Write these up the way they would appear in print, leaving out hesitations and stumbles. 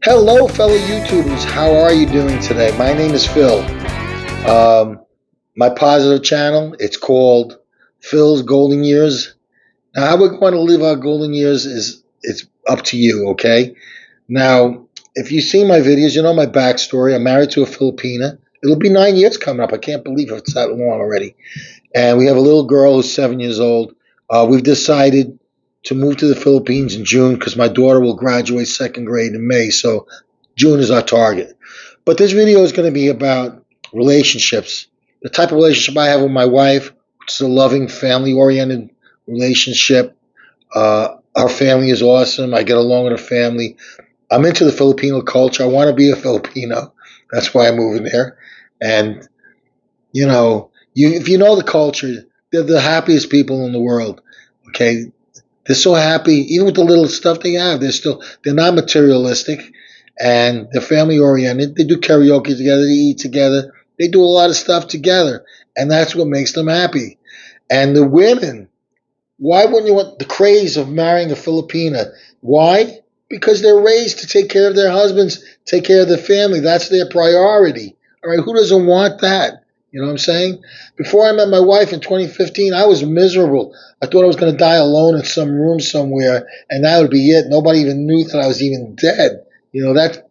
Hello, fellow YouTubers. How are you doing today? My name is Phil. Um, my positive channel, it's called Phil's Golden Years. Now, how we're going to live our golden years is it's up to you, okay? Now, if you see my videos, you know my backstory. I'm married to a Filipina. It'll be 9 years coming up. I can't believe it's that long already. And we have a little girl who's 7 years old. We've decided to move to the Philippines in June because my daughter will graduate second grade in May. So June is our target. But this video is going to be about relationships. The type of relationship I have with my wife, which is a loving, family oriented relationship. Our family is awesome. I get along with her family. I'm into the Filipino culture. I want to be a Filipino. That's why I'm moving there. And if you know the culture, they're the happiest people in the world. Okay, they're so happy, even with the little stuff they have. They're not materialistic, and they're family oriented. They do karaoke together, they eat together, they do a lot of stuff together, and that's what makes them happy. And the women, why wouldn't you want the craze of marrying a Filipina? Why? Because they're raised to take care of their husbands, take care of their family. That's their priority. All right, who doesn't want that? You know what I'm saying? Before I met my wife in 2015, I was miserable. I thought I was going to die alone in some room somewhere, and that would be it. Nobody even knew that I was even dead. That.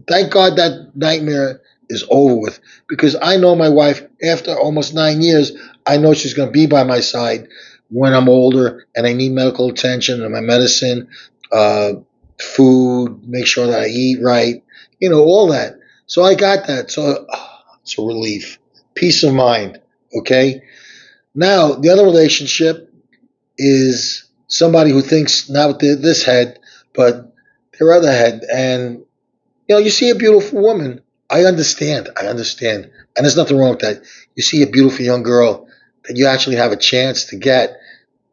Thank God that nightmare is over with because I know my wife. After almost 9 years, I know she's going to be by my side when I'm older and I need medical attention and my medicine, uh, food, make sure that I eat right, all that. So I got that. So it's a relief, peace of mind. Okay. Now the other relationship is somebody who thinks not with this head, but their other head, and you see a beautiful woman. I understand. I understand. And there's nothing wrong with that. You see a beautiful young girl that you actually have a chance to get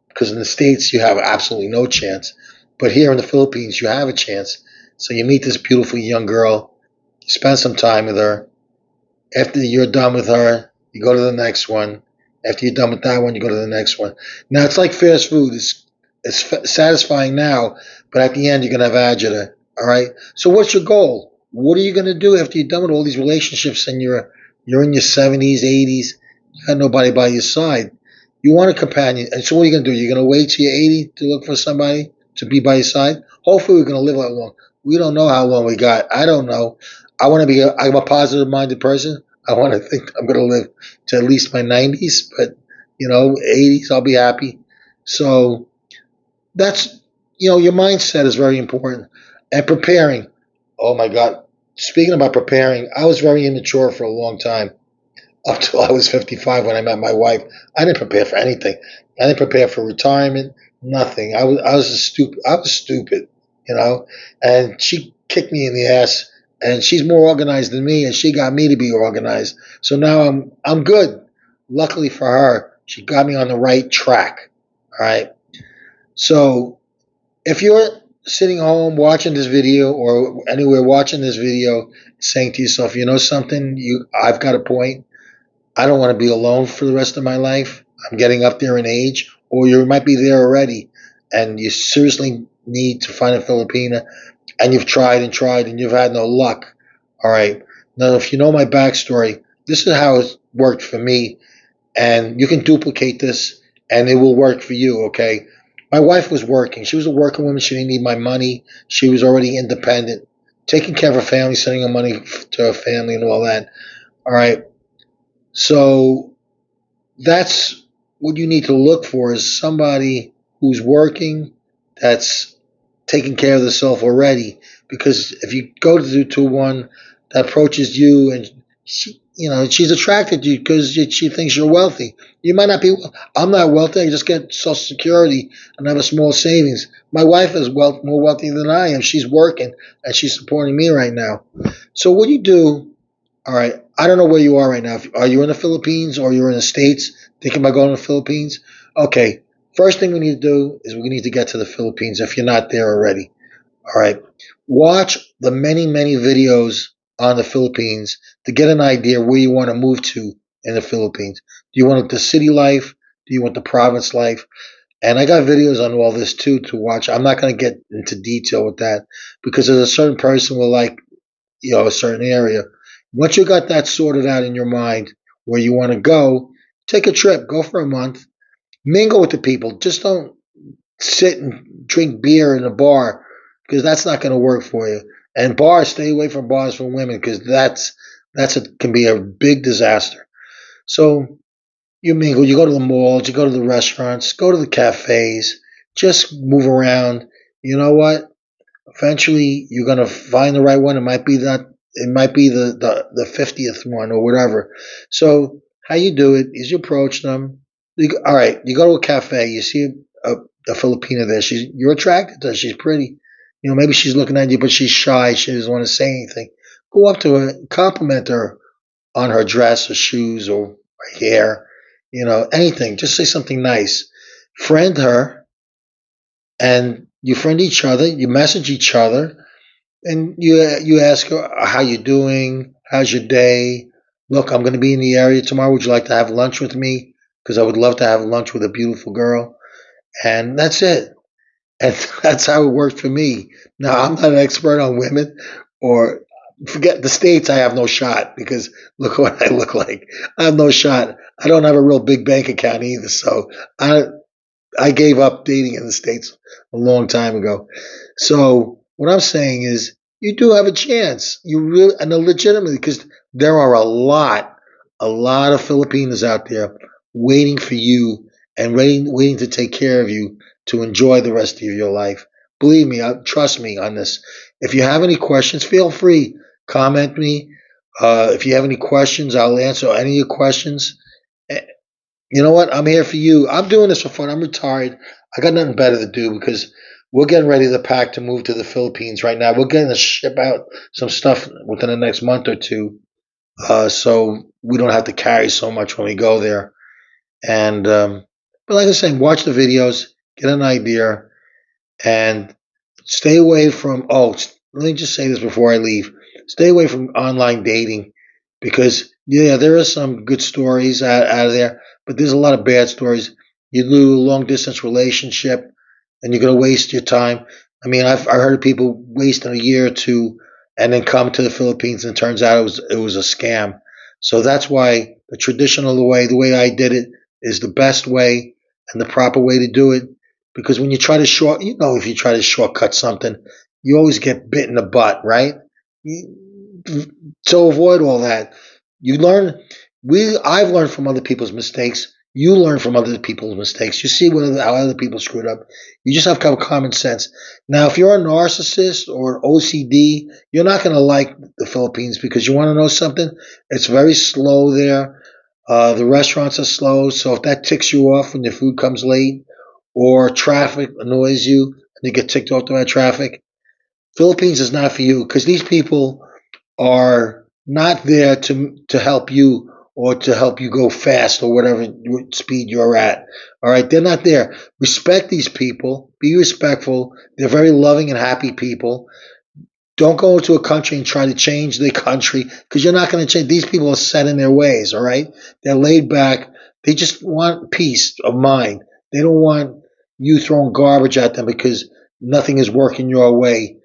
because in the States you have absolutely no chance. But here in the Philippines you have a chance. So you meet this beautiful young girl, you spend some time with her. After you're done with her, you go to the next one. After you're done with that one, you go to the next one. Now it's like fast food. It's satisfying now, but at the end you're gonna have agita. All right. So what's your goal? What are you gonna do after you're done with all these relationships and you're in your 70s, 80s? You got nobody by your side. You want a companion, and so what are you gonna do? You're gonna wait till you're 80 to look for somebody to be by your side. Hopefully, we're gonna live that long. We don't know how long we got. I don't know. I'm a positive minded person. I want to think I'm going to live to at least my 90s, but 80s, I'll be happy. So that's, your mindset is very important. And preparing. Oh my God. Speaking about preparing, I was very immature for a long time up till I was 55 when I met my wife. I didn't prepare for anything. I didn't prepare for retirement, nothing. I was stupid, and she kicked me in the ass and she's more organized than me and she got me to be organized. So now I'm good. Luckily for her, she got me on the right track. All right. So if you're sitting home watching this video or anywhere watching this video saying to yourself, you know something, I've got a point. I don't want to be alone for the rest of my life. I'm getting up there in age, or you might be there already, and you seriously need to find a Filipina, and you've tried and tried, and you've had no luck. All right. Now, if you know my backstory, this is how it worked for me, and you can duplicate this, and it will work for you. Okay. My wife was working. She was a working woman. She didn't need my money. She was already independent, taking care of her family, sending her money to her family, and all that. All right. So that's what you need to look for is somebody who's working that's taking care of themselves already. Because if you go to one that approaches you and she's attracted to you because she thinks you're wealthy. You might not be. I'm not wealthy. I just get Social Security and have a small savings. My wife is more wealthy than I am. She's working and she's supporting me right now. So what do you do? All right. I don't know where you are right now. Are you in the Philippines or you're in the States thinking about going to the Philippines? Okay. First thing we need to do is we need to get to the Philippines if you're not there already. All right. Watch the many, many videos on the Philippines to get an idea where you want to move to in the Philippines. Do you want the city life? Do you want the province life? And I got videos on all this too to watch. I'm not going to get into detail with that because there's a certain person will like, a certain area. Once you got that sorted out in your mind where you want to go, take a trip, go for a month, mingle with the people. Just don't sit and drink beer in a bar because that's not going to work for you. And bars, stay away from bars for women because can be a big disaster. So you mingle, you go to the malls, you go to the restaurants, go to the cafes, just move around. You know what? Eventually, you're gonna find the right one. It might be that. It might be the 50th one or whatever. So how you do it is you approach them. All right, you go to a cafe. You see a Filipina there. You're attracted to her. She's pretty. Maybe she's looking at you, but she's shy. She doesn't want to say anything. Go up to her, compliment her on her dress or shoes or her hair. Anything. Just say something nice. Friend her, and you friend each other. You message each other and you ask her how you doing, how's your day. Look, I'm going to be in the area tomorrow. Would you like to have lunch with me? Because I would love to have lunch with a beautiful girl. And that's it. And that's how it worked for me. Now I'm not an expert on women, or forget the states. I have no shot because look what I look like. I have no shot. I don't have a real big bank account either. So I I gave up dating in the States a long time ago. So what I'm saying is you do have a chance. You really, and legitimately, because there are a lot of Filipinos out there waiting for you and waiting to take care of you to enjoy the rest of your life. Believe me, trust me on this. If you have any questions, feel free. Comment me. If you have any questions, I'll answer any of your questions. You know what? I'm here for you. I'm doing this for fun. I'm retired. I got nothing better to do because we're getting ready to pack to move to the Philippines right now. We're going to ship out some stuff within the next month or two, so we don't have to carry so much when we go there. And but like I said, watch the videos, get an idea, and stay away from. Oh, let me just say this before I leave. Stay away from online dating because yeah, there are some good stories out of there, but there's a lot of bad stories. You do a long distance relationship, and you're gonna waste your time. I mean, I heard of people wasting a year or two, and then come to the Philippines, and it turns out it was a scam. So that's why the way I did it, is the best way and the proper way to do it. Because when you try to if you try to shortcut something, you always get bit in the butt, right? So avoid all that. You learn. I've learned from other people's mistakes. You learn from other people's mistakes. You see how other people screwed up. You just have to have common sense. Now, if you're a narcissist or an OCD, you're not going to like the Philippines because you want to know something. It's very slow there. The restaurants are slow, so if that ticks you off when your food comes late, or traffic annoys you and you get ticked off by traffic, Philippines is not for you because these people are not there to help you or to help you go fast or whatever speed you're at. All right, they're not there. Respect these people. Be respectful. They're very loving and happy people. Don't go into a country and try to change the country because you're not going to change. These people are set in their ways. All right, they're laid back. They just want peace of mind. They don't want you throwing garbage at them because nothing is working your way,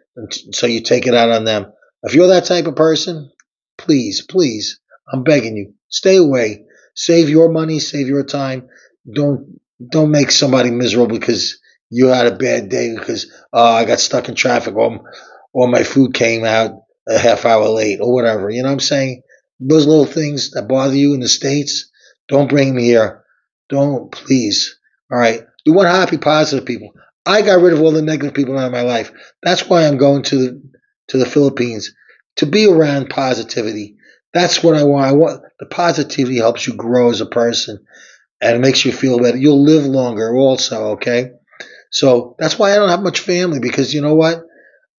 so you take it out on them. If you're that type of person, please, please, I'm begging you, stay away. Save your money, save your time. Don't don't make somebody miserable because you had a bad day because I got stuck in traffic or my food came out a half hour late or whatever. You know what I'm saying? Those little things that bother you in the States, don't bring them here. Don't, please. All right. We want happy, positive people. I got rid of all the negative people out of my life. That's why I'm going to the Philippines to be around positivity. That's what I want. I want the positivity helps you grow as a person and it makes you feel better. You'll live longer also, okay? So that's why I don't have much family because you know what?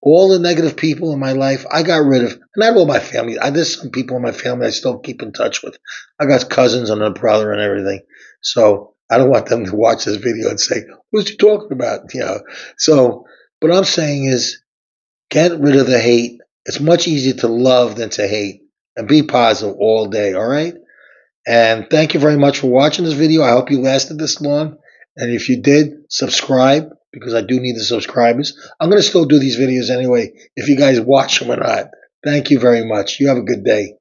All the negative people in my life, I got rid of. Not all my family. There's some people in my family I still keep in touch with. I got cousins and a brother and everything. So I don't want them to watch this video and say, "What's he talking about?" So, what I'm saying is, get rid of the hate. It's much easier to love than to hate, and be positive all day. All right. And thank you very much for watching this video. I hope you lasted this long. And if you did, subscribe because I do need the subscribers. I'm going to still do these videos anyway if you guys watch them or not. Thank you very much. You have a good day.